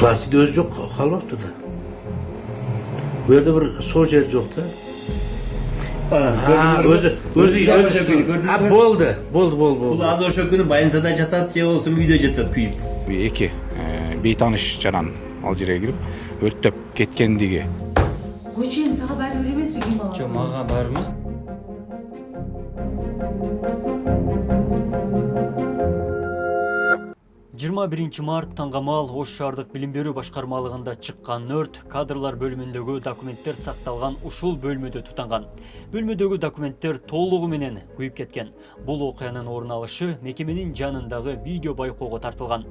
Klasi'de öz yok kalmaptı da. Bu yerde bir sol yer yok da. Özü ha boldu. Бул азыр ошол күнү больницада жатат же болбосо үйдө жатат күйүп. Эки бейтаныш жанан ал жерге кирип өрттөп кеткендиги. Койчу эми сага баары бир эмеспи ким бала? Жок, мага баары эмес. 21 март таңгамал Ош шаардык билим берүү башкармалыгында чыккан өрт кадрлар бөлүмүндөгү документтер сакталган ушул бөлмөдө тутанган. Бөлмөдөгү документтер толугу менен күйүп кеткен. Бул окуянын орун алышы мекеменин жанындагы видео байкоого тартылган.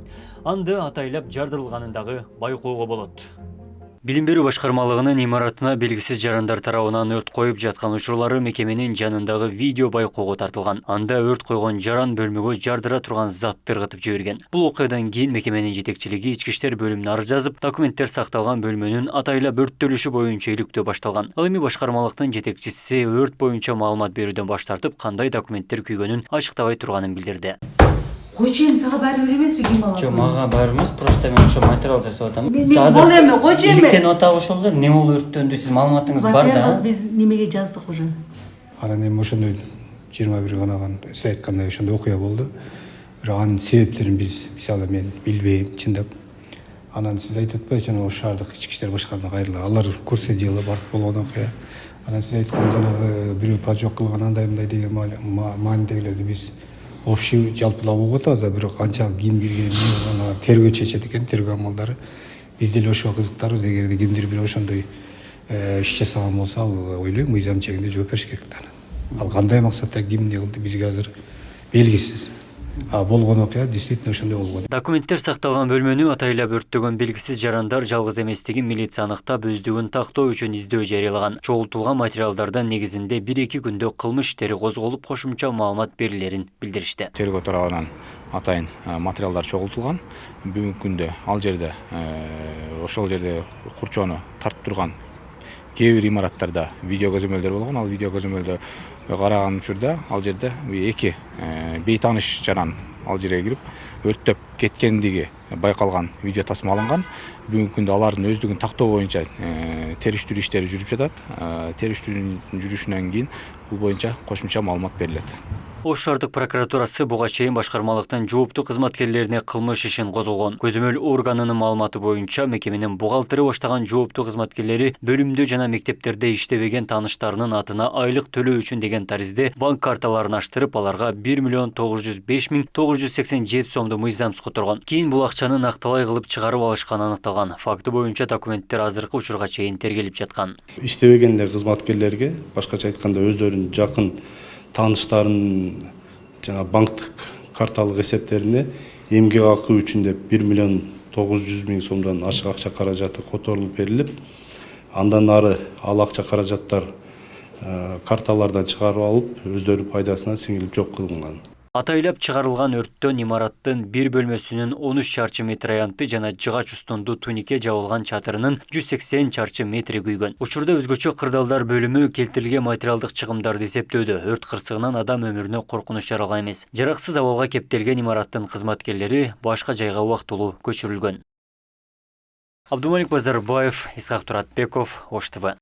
Анда атайлап жардырылганындагы байкоого болот. Билим берүү башкармалыгынын имаратына белгисиз жарандар тарабынан өрт коюп жаткан учурлары мекеменин жанындагы видео байкоого тартылган. Анда өрт койгон жаран бөлмөгө жардыра турган затты ыргытып жиберген. Бул окуядан кийин мекеменин жетекчилиги ички иштер бөлүмүнө арыз жазып, документтер сакталган бөлмөнүн атайлап өрттөлүшү боюнча иликтөө башталган. Ал эми башкармалыктын жетекчиси өрт боюнча маалымат берүүдөн баш тартып, кандай документтер күйгөнүн ачыктабай турганын билдирди. Койчу эми сага баары бир эмеспи ким бала? Жок, мага баары эмес, просто мен ошо материал жасап атам. Бул эми койчу эми. Иликтен атабы ошол эле, эмне болуп өрттөндү, сиз маалыматыңыз бар да. Биз немеге жаздык уже. Анан эми ошондой 21 канаган сиз айткандай ошондой окуя болду. Бирок анын себептерин биз мисалы мен билбейм, чындап. Анан сиз айтып атпайсызбы, жана Ош шаардык ички иштер башкармалыгына кайрылган. Алар курсы дело бар болгон окуя. Анан сиз айткан жанагы бирөө поджог кылган андай мындай деген маанидегилерди биз общий жалпылап угуп атабыз, бирок канчалык ким киргенин аны тергөө чечет экен, тергөө амалдары. Биз деле ошого кызыктарбыз, эгерде кимдир бир ошондой иш жасаган болсо, ал ойлойм мыйзам чегинде жооп бериш керек да. Ал кандай максатта ким эмне кылды бизге азыр белгисиз. Болгон окуя действительно ошондой болгон. Документтер сакталган бөлмөнү атайлап өрттөгөн белгисиз жарандар жалгыз эместигин милиция аныктап, өздүгүн тактоо үчүн издөө жарыялаган. Чогултулган материалдардан негизинде 1-2 күндө кылмыш иштери козголуп, кошумча маалымат берилерин билдиришти. Тергөө тарабынан атайын материалдар чогултулган. Бүгүнкү күндө ал жерде ошол жерде курчоону тартып турган кээ бир имараттарда видео көзөмөлдөр болгон. Ал видео көзөмөлдө караган учурда ал жерде эки бейтаныш жанан ал жерге кирип өрттөп кеткендиги байкалган, видео тасма алынган. Бүгүнкү күндө алардын өздүгүн тактоо боюнча териштирүү иштери жүрүп жатат. Териштирүүнүн жүрүшүнөн кийин бул боюнча кошумча маалымат берилет. Ош шаардык прокуратурасы буга чейин башкармалыктын жооптуу кызматкерлерине кылмыш ишин козгогон. Көзөмөл органынын маалыматы боюнча мекеменин бухгалтери баштаган жооптуу кызматкерлери бөлүмдө жана мектептерде иштебеген тааныштарынын атына айлык төлөө үчүн деген таризде банк карталарын аштырып, аларга 1.905.987 сомду мыйзамсыз которгон. Кийин бул акчаны накталай кылып чыгарып алышканы аныкталган. Факты боюнча документтер азыркы учурга чейин тергелип жаткан. Иштебеген кызматкерлерге, башкача айтканда өздөрүнүн жакын тааныштарын жана банктык карталык эсептерине эмгек акы үчүн деп 1.900.000 сомдон ашык акча каражаты которулуп берилип, андан ары ал акча каражаттар карталардан чыгарып алып, өздөрү пайдасына сиңилип жок кылынган. Атайлап чыгарылган өрттөн имараттын бир бөлмөсүнүн 13 чарчы метр аянты жана жыгач устунду тунике жабылган чатырынын 180 чарчы метри күйгөн. Учурда өзгөчө кырдаалдар бөлүмү келтирилген материалдык чыгымдарды эсептөөдө. Өрт кырсыгынан адам өмүрүнө коркунуч жаралган эмес. Жараксыз абалга кептелген имараттын кызматкерлери башка жайга убактылуу көчүрүлгөн. Абдумалик Базарбаев, Исхак Туратбеков, Ош ТВ.